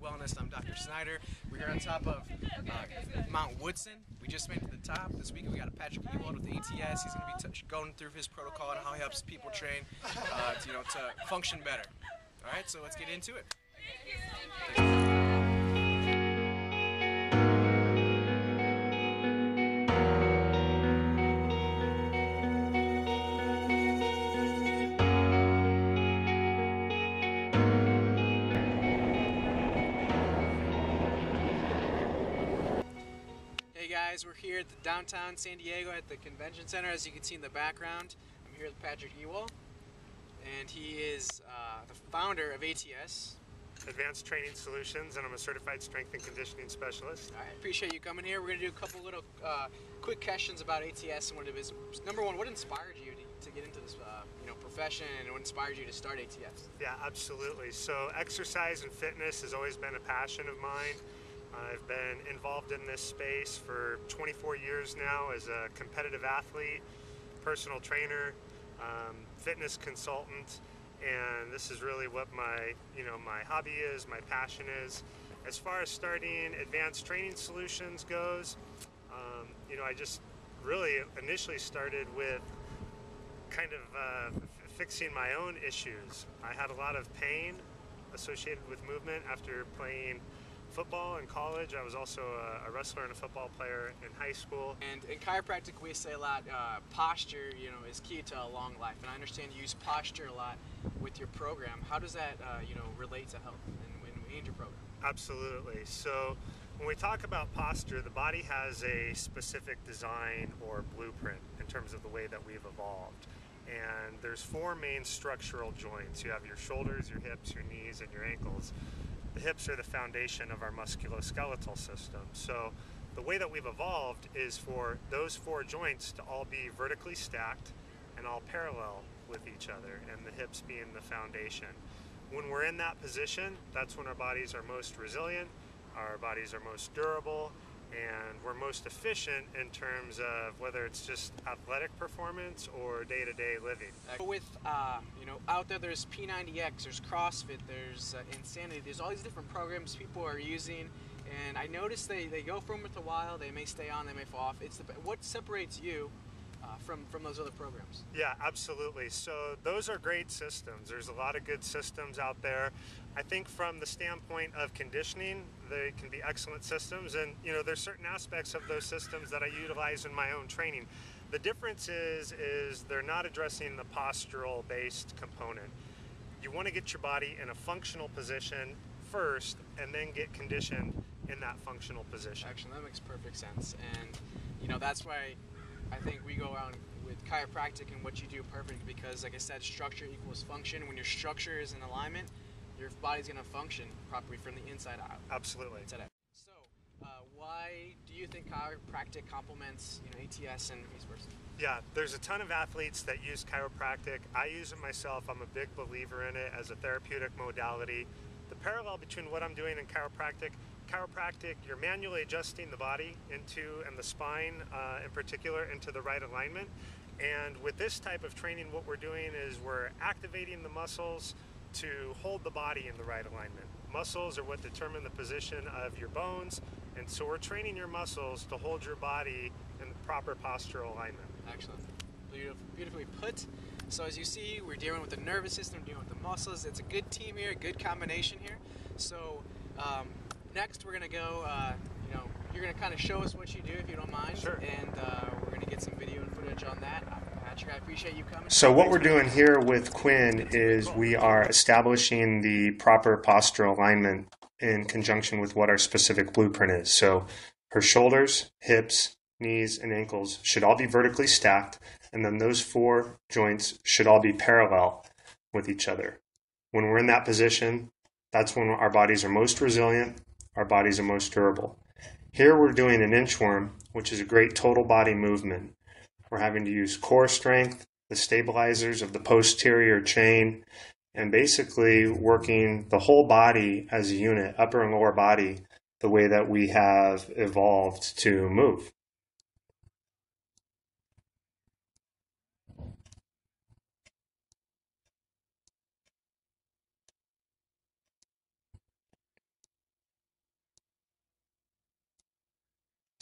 Wellness. I'm Dr. Snyder. We're on top of Mount Woodson. We just made it to the top. This week we got a Patrick Ewald with A.T.S. He's going to be going through his protocol and how he helps people train to function better. All right, so let's get into it. Hey guys, we're here at the downtown San Diego at the convention center. As you can see in the background, I'm here with Patrick Ewald, and he is the founder of A.T.S. Advanced Training Solutions, and I'm a certified strength and conditioning specialist. I appreciate you coming here. We're going to do a couple little quick questions about A.T.S. and what it is. Number one, what inspired you to get into this profession, and what inspired you to start A.T.S.? Yeah, absolutely. So exercise and fitness has always been a passion of mine. I've been involved in this space for 24 years now as a competitive athlete, personal trainer, fitness consultant, and this is really what my hobby is, my passion is. As far as starting Advanced Training Solutions goes, I just really initially started with kind of fixing my own issues. I had a lot of pain associated with movement after playing football in college. I was also a wrestler and a football player in high school. And in chiropractic, we say a lot, posture, is key to a long life. And I understand you use posture a lot with your program. How does that, relate to health and your program? Absolutely. So when we talk about posture, the body has a specific design or blueprint in terms of the way that we've evolved. And there's four main structural joints. You have your shoulders, your hips, your knees, and your ankles. The hips are the foundation of our musculoskeletal system. So the way that we've evolved is for those four joints to all be vertically stacked and all parallel with each other, and the hips being the foundation. When we're in that position, that's when our bodies are most resilient, our bodies are most durable, and we're most efficient in terms of whether it's just athletic performance or day-to-day living. With, out there's P90X, there's CrossFit, there's Insanity, there's all these different programs people are using, and I noticed they go from it a while, they may stay on, they may fall off. What separates you from those other programs? Yeah, absolutely. So those are great systems. There's a lot of good systems out there. I think from the standpoint of conditioning, they can be excellent systems, and there's certain aspects of those systems that I utilize in my own training. The difference is they're not addressing the postural based component. You want to get your body in a functional position first and then get conditioned in that functional position. Actually, that makes perfect sense, and that's why I think we go around with chiropractic and what you do perfect, because like I said, structure equals function. When your structure is in alignment, your body's going to function properly from the inside out. Absolutely. So why do you think chiropractic complements A.T.S. and vice versa? Yeah, there's a ton of athletes that use chiropractic. I use it myself. I'm a big believer in it as a therapeutic modality. The parallel between what I'm doing in chiropractic, you're manually adjusting the body and the spine in particular into the right alignment. And with this type of training, what we're doing is we're activating the muscles to hold the body in the right alignment. Muscles are what determine the position of your bones, and so we're training your muscles to hold your body in the proper postural alignment. Excellent. Beautifully put. So as you see, we're dealing with the nervous system, dealing with the muscles. It's a good team here, a good combination here. So next we're going to go, you're going to kind of show us what you do if you don't mind. Sure. And we're going to get some video and footage on that. Patrick, I appreciate you coming. So what we're doing here with Quinn is we are establishing the proper postural alignment in conjunction with what our specific blueprint is. So her shoulders, hips, knees, and ankles should all be vertically stacked, and then those four joints should all be parallel with each other. When we're in that position, that's when our bodies are most resilient, our bodies are most durable. Here we're doing an inchworm, which is a great total body movement. We're having to use core strength, the stabilizers of the posterior chain, and basically working the whole body as a unit, upper and lower body, the way that we have evolved to move.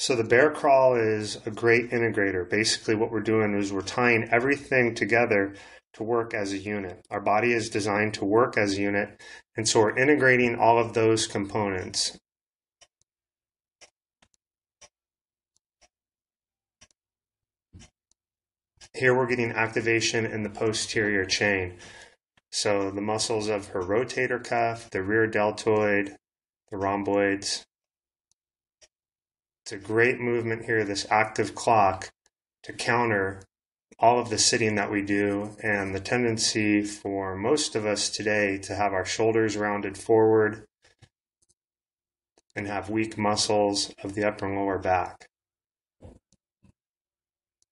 So the bear crawl is a great integrator. Basically what we're doing is we're tying everything together to work as a unit. Our body is designed to work as a unit, and so we're integrating all of those components. Here we're getting activation in the posterior chain. So the muscles of her rotator cuff, the rear deltoid, the rhomboids. It's a great movement here, this active clock, to counter all of the sitting that we do and the tendency for most of us today to have our shoulders rounded forward and have weak muscles of the upper and lower back.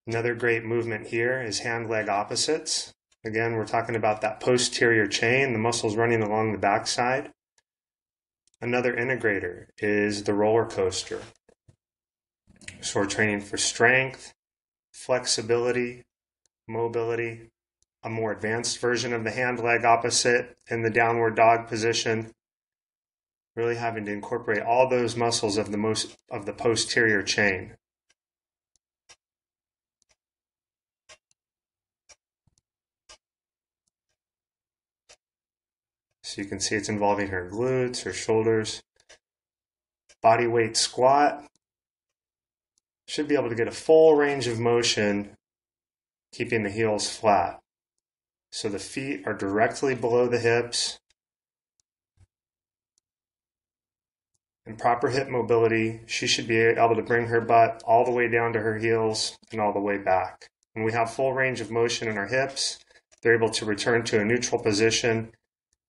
Another great movement here is hand-leg opposites. Again, we're talking about that posterior chain, the muscles running along the backside. Another integrator is the roller coaster. So we're training for strength, flexibility, mobility, a more advanced version of the hand-leg opposite in the downward dog position. Really having to incorporate all those muscles of the posterior chain. So you can see it's involving her glutes, her shoulders. Body weight squat. Should be able to get a full range of motion, keeping the heels flat. So the feet are directly below the hips. In proper hip mobility, she should be able to bring her butt all the way down to her heels and all the way back. When we have full range of motion in our hips, they're able to return to a neutral position,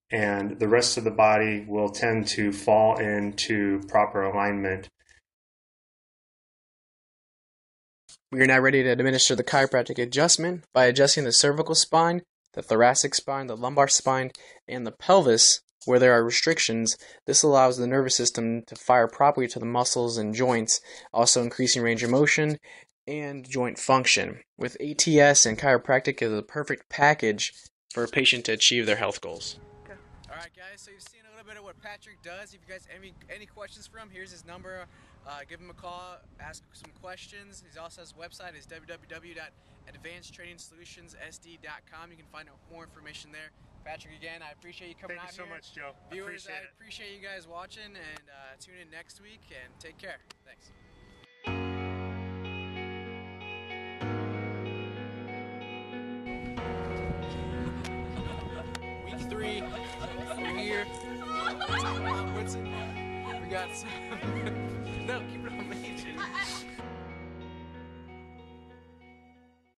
and the rest of the body will tend to fall into proper alignment. We are now ready to administer the chiropractic adjustment by adjusting the cervical spine, the thoracic spine, the lumbar spine, and the pelvis where there are restrictions. This allows the nervous system to fire properly to the muscles and joints, also increasing range of motion and joint function. With A.T.S. and chiropractic is a perfect package for a patient to achieve their health goals. Alright guys, so you've seen a little bit of what Patrick does. If you guys have any questions for him, here's his number. Give him a call, ask some questions. He also has a website, it's www.advancedtrainingssolutionsSD.com. You can find out more information there. Patrick, again, I appreciate you coming out here. Thank you so much, Joe. Viewers, I appreciate you guys watching, and tune in next week, and take care. Thanks. Week 3, we're here. We got some. No, keep it